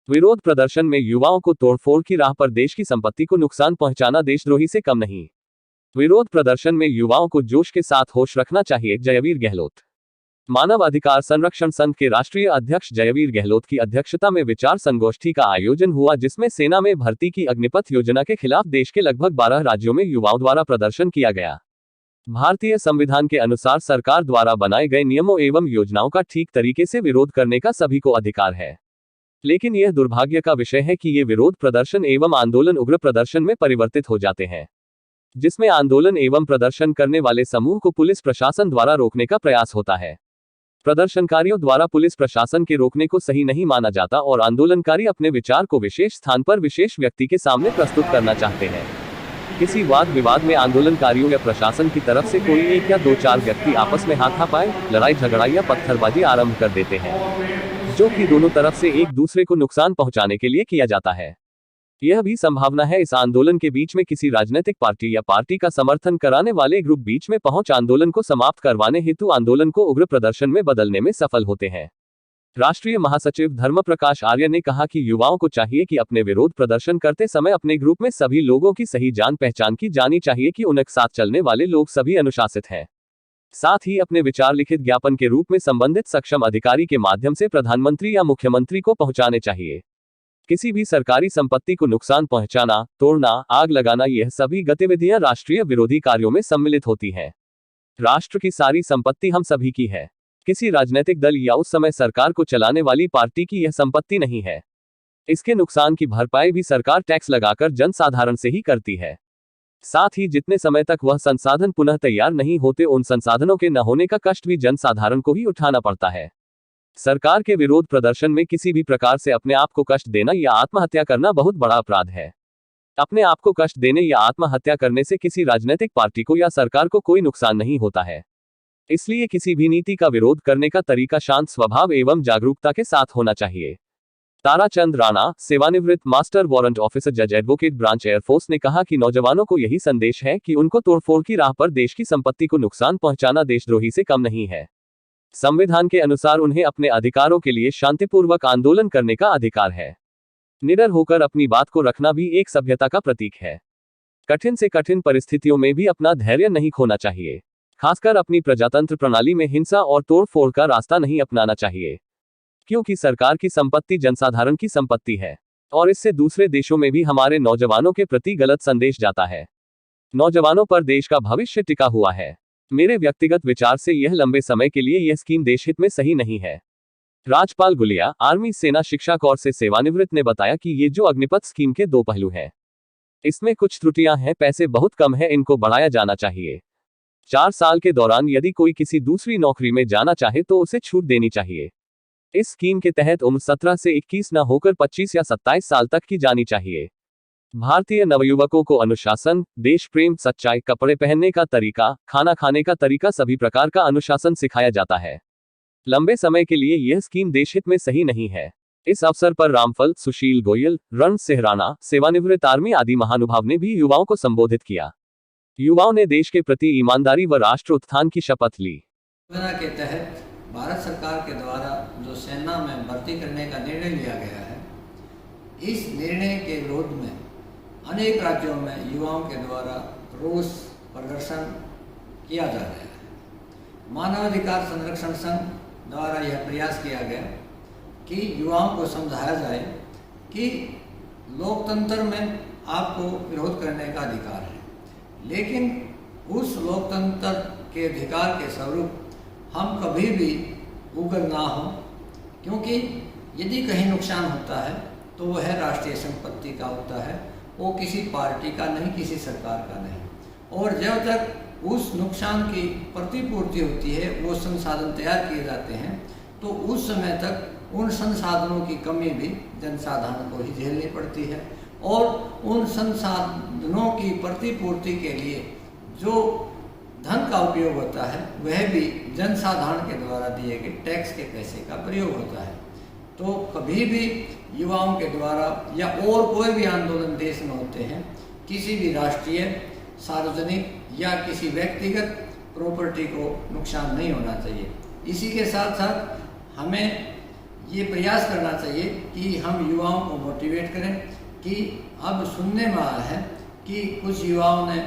विरोध प्रदर्शन में युवाओं को तोड़फोड़ की राह पर देश की संपत्ति को नुकसान पहुंचाना देशद्रोही से कम नहीं। विरोध प्रदर्शन में युवाओं को जोश के साथ होश रखना चाहिए। जयवीर गहलोत। मानव अधिकार संरक्षण संघ के राष्ट्रीय अध्यक्ष जयवीर गहलोत की अध्यक्षता में विचार संगोष्ठी का आयोजन हुआ, जिसमें सेना में भर्ती की अग्निपथ योजना के खिलाफ देश के लगभग 12 राज्यों में युवाओं द्वारा प्रदर्शन किया गया। भारतीय संविधान के अनुसार सरकार द्वारा बनाए गए नियमों एवं योजनाओं का ठीक तरीके से विरोध करने का सभी को अधिकार है, लेकिन यह दुर्भाग्य का विषय है कि ये विरोध प्रदर्शन एवं आंदोलन उग्र प्रदर्शन में परिवर्तित हो जाते हैं, जिसमें आंदोलन एवं प्रदर्शन करने वाले समूह को पुलिस प्रशासन द्वारा रोकने का प्रयास होता है। प्रदर्शनकारियों द्वारा पुलिस प्रशासन के रोकने को सही नहीं माना जाता और आंदोलनकारी अपने विचार को विशेष स्थान पर विशेष व्यक्ति के सामने प्रस्तुत करना चाहते हैं। किसी वाद विवाद में आंदोलनकारियों या प्रशासन की तरफ से कोई एक या 2-4 व्यक्ति आपस में हाथापाई, लड़ाई झगड़ा या पत्थरबाजी आरंभ कर देते हैं, जो कि दोनों तरफ से एक दूसरे को नुकसान पहुंचाने के लिए किया जाता है। यह भी संभावना है इस आंदोलन के बीच में किसी राजनीतिक पार्टी या पार्टी का समर्थन कराने वाले ग्रुप बीच में पहुंच आंदोलन को समाप्त करवाने हेतु आंदोलन को उग्र प्रदर्शन में बदलने में सफल होते हैं। राष्ट्रीय महासचिव धर्मप्रकाश आर्य ने कहा कि युवाओं को चाहिए कि अपने विरोध प्रदर्शन करते समय अपने ग्रुप में सभी लोगों की सही जान पहचान की जानी चाहिए कि उनके साथ चलने वाले लोग सभी अनुशासित हैं। साथ ही अपने विचार लिखित ज्ञापन के रूप में संबंधित सक्षम अधिकारी के माध्यम से प्रधानमंत्री या मुख्यमंत्री को पहुंचाने चाहिए। किसी भी सरकारी संपत्ति को नुकसान पहुंचाना, तोड़ना, आग लगाना, यह सभी गतिविधियां राष्ट्रीय विरोधी कार्यों में सम्मिलित होती हैं। राष्ट्र की सारी संपत्ति हम सभी की है, किसी राजनीतिक दल या उस समय सरकार को चलाने वाली पार्टी की यह संपत्ति नहीं है। इसके नुकसान की भरपाई भी सरकार टैक्स लगाकर जनसाधारण से ही करती है। साथ ही जितने समय तक वह संसाधन पुनः तैयार नहीं होते, उन संसाधनों के न होने का कष्ट भी जनसाधारण को ही उठाना पड़ता है। सरकार के विरोध प्रदर्शन में किसी भी प्रकार से अपने आप को कष्ट देना या आत्महत्या करना बहुत बड़ा अपराध है। अपने आप को कष्ट देने या आत्महत्या करने से किसी राजनीतिक पार्टी को या सरकार को कोई नुकसान नहीं होता है। इसलिए किसी भी नीति का विरोध करने का तरीका शांत स्वभाव एवं जागरूकता के साथ होना चाहिए। ताराचंद राणा, सेवानिवृत्त मास्टर वारंट ऑफिसर, जज एडवोकेट, ब्रांच एयरफोर्स ने कहा कि नौजवानों को यही संदेश है कि उनको तोड़फोड़ की राह पर देश की संपत्ति को नुकसान पहुंचाना देशद्रोही से कम नहीं है। संविधान के अनुसार उन्हें अपने अधिकारों के लिए शांतिपूर्वक आंदोलन करने का अधिकार है। निडर होकर अपनी बात को रखना भी एक सभ्यता का प्रतीक है। कठिन से कठिन परिस्थितियों में भी अपना धैर्य नहीं खोना चाहिए। खासकर अपनी प्रजातंत्र प्रणाली में हिंसा और तोड़फोड़ का रास्ता नहीं अपनाना चाहिए, क्योंकि सरकार की संपत्ति जनसाधारण की संपत्ति है और इससे दूसरे देशों में भी हमारे नौजवानों के प्रति गलत संदेश जाता है। नौजवानों पर देश का भविष्य टिका हुआ है। मेरे व्यक्तिगत विचार से यह लंबे समय के लिए यह स्कीम देशहित में सही नहीं है। राजपाल गुलिया, आर्मी सेना शिक्षा कोर से सेवानिवृत्त, ने बताया कि ये जो अग्निपथ स्कीम के 2 पहलू हैं, इसमें कुछ त्रुटियां हैं, पैसे बहुत कम है, इनको बढ़ाया जाना चाहिए। 4 साल के दौरान यदि कोई किसी दूसरी नौकरी में जाना चाहे तो उसे छूट देनी चाहिए। इस स्कीम के तहत उम्र 17 से 21 न होकर 25 या 27 साल तक की जानी चाहिए। भारतीय नवयुवकों को अनुशासन, देश प्रेम, सच्चाई, कपड़े पहनने का तरीका, खाना खाने का तरीका, सभी प्रकार का अनुशासन सिखाया जाता है। लंबे समय के लिए यह स्कीम देशहित में सही नहीं है। इस अवसर पर रामफल, सुशील गोयल, रण सिंह, सेवानिवृत्त आर्मी आदि महानुभाव ने भी युवाओं को संबोधित किया। युवाओं ने देश के प्रति ईमानदारी व राष्ट्र उत्थान की शपथ ली। योजना के तहत भारत सरकार के द्वारा जो सेना में भर्ती करने का निर्णय लिया गया है, इस निर्णय के विरोध में अनेक राज्यों में युवाओं के द्वारा रोष प्रदर्शन किया जा रहा है। मानवाधिकार संरक्षण संघ द्वारा यह प्रयास किया गया कि युवाओं को समझाया जाए कि लोकतंत्र में आपको विरोध करने का अधिकार है, लेकिन उस लोकतंत्र के अधिकार के स्वरूप हम कभी भी उग्र ना हो, क्योंकि यदि कहीं नुकसान होता है तो वह राष्ट्रीय संपत्ति का होता है, वो किसी पार्टी का नहीं, किसी सरकार का नहीं। और जब तक उस नुकसान की प्रतिपूर्ति होती है, वो संसाधन तैयार किए जाते हैं, तो उस समय तक उन संसाधनों की कमी भी जनसाधारण को ही झेलनी पड़ती है और उन संसाधनों की प्रतिपूर्ति के लिए जो धन का उपयोग होता है वह भी जनसाधारण के द्वारा दिए गए टैक्स के पैसे का प्रयोग होता है। तो कभी भी युवाओं के द्वारा या और कोई भी आंदोलन देश में होते हैं, किसी भी राष्ट्रीय, सार्वजनिक या किसी व्यक्तिगत प्रॉपर्टी को नुकसान नहीं होना चाहिए। इसी के साथ साथ हमें ये प्रयास करना चाहिए कि हम युवाओं को मोटिवेट करें कि अब सुनने में आया है कि कुछ युवाओं ने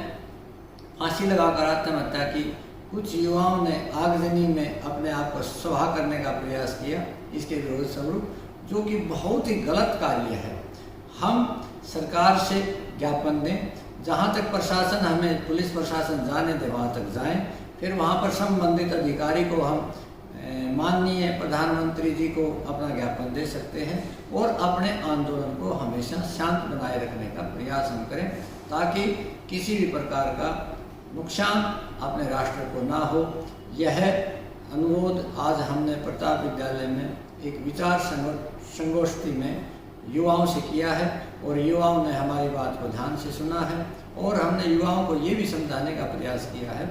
फांसी लगाकर आत्महत्या की, कुछ युवाओं ने आगजनी में अपने आप को स्वाहा करने का प्रयास किया इसके विरोध स्वरूप, जो कि बहुत ही गलत कार्य है। हम सरकार से ज्ञापन दें, जहाँ तक प्रशासन हमें पुलिस प्रशासन जाने दे वहाँ तक जाएं, फिर वहाँ पर संबंधित अधिकारी को हम माननीय प्रधानमंत्री जी को अपना ज्ञापन दे सकते हैं और अपने आंदोलन को हमेशा शांत बनाए रखने का प्रयास हम करें, ताकि किसी भी प्रकार का नुकसान अपने राष्ट्र को ना हो। यह अनुरोध आज हमने प्रताप विद्यालय में एक विचार संगोष्ठी में युवाओं से किया है और युवाओं ने हमारी बात को ध्यान से सुना है और हमने युवाओं को ये भी समझाने का प्रयास किया है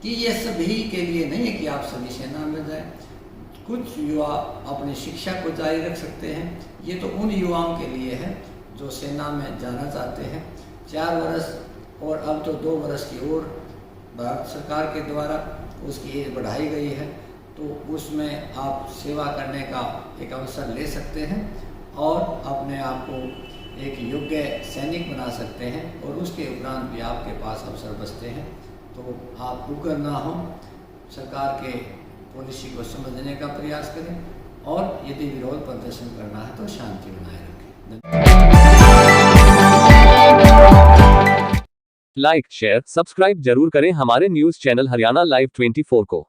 कि ये सभी के लिए नहीं है कि आप सभी सेना में जाएं। कुछ युवा अपनी शिक्षा को जारी रख सकते हैं। ये तो उन युवाओं के लिए है जो सेना में जाना चाहते हैं। 4 वर्ष और अब तो 2 वर्ष की ओर भारत सरकार के द्वारा उसकी एज बढ़ाई गई है, तो उसमें आप सेवा करने का एक अवसर ले सकते हैं और अपने आप को एक योग्य सैनिक बना सकते हैं और उसके उपरांत भी आपके पास अवसर बचते हैं। तो आप उग्र ना हो, सरकार के पॉलिसी को समझने का प्रयास करें और यदि विरोध प्रदर्शन करना है तो शांति बनाए रखें। लाइक, शेयर, सब्सक्राइब जरूर करें हमारे न्यूज चैनल हरियाणा लाइव 24 को।